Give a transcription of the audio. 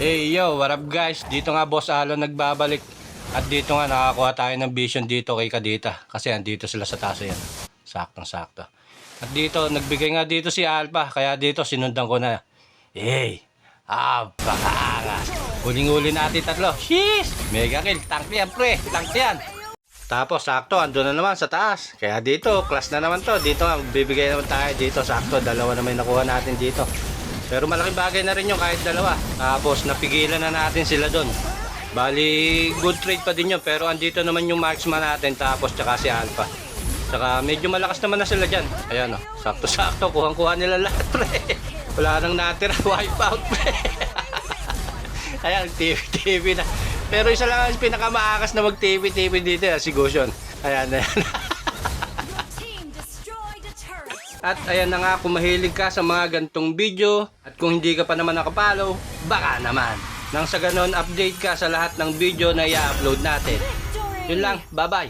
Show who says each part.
Speaker 1: Hey yo, what up guys? Dito nga Boss Alon nagbabalik. At dito nga nakakuha tayo ng vision dito kay Kadita. Kasi andito sila sa taso yan. Saktong sakto. At dito, nagbigay nga dito si Alpha. Kaya dito sinundan ko na. Hey, bakaangas. Huling-huli natin tatlo. Sheesh! Mega kill. Tank yan pre. Tank yan. Tapos sakto, ando na naman sa taas. Kaya dito, class na naman to. Dito nga, bibigay naman tayo dito. Sakto, dalawa naman nakuha natin dito. Pero malaking bagay na rin yung kahit dalawa. Tapos napigilan na natin sila doon. Bali, good trade pa din yun. Pero andito naman yung marksman natin. Tapos tsaka si Alpha. Tsaka medyo malakas naman na sila dyan. Ayan o, sakto-sakto. Kuhang-kuha nila lahat pre. Wala nang natira. Wipe out pre. Ayan, TV na. Pero isa lang ang pinakamaakas na mag-TV dito. Si Gusion. Ayan, ayan. At ayan na nga, kung mahilig ka sa mga gantong video at kung hindi ka pa naman nakapollow, baka naman. Nang sa ganon, update ka sa lahat ng video na i-upload natin. Yun lang, bye-bye!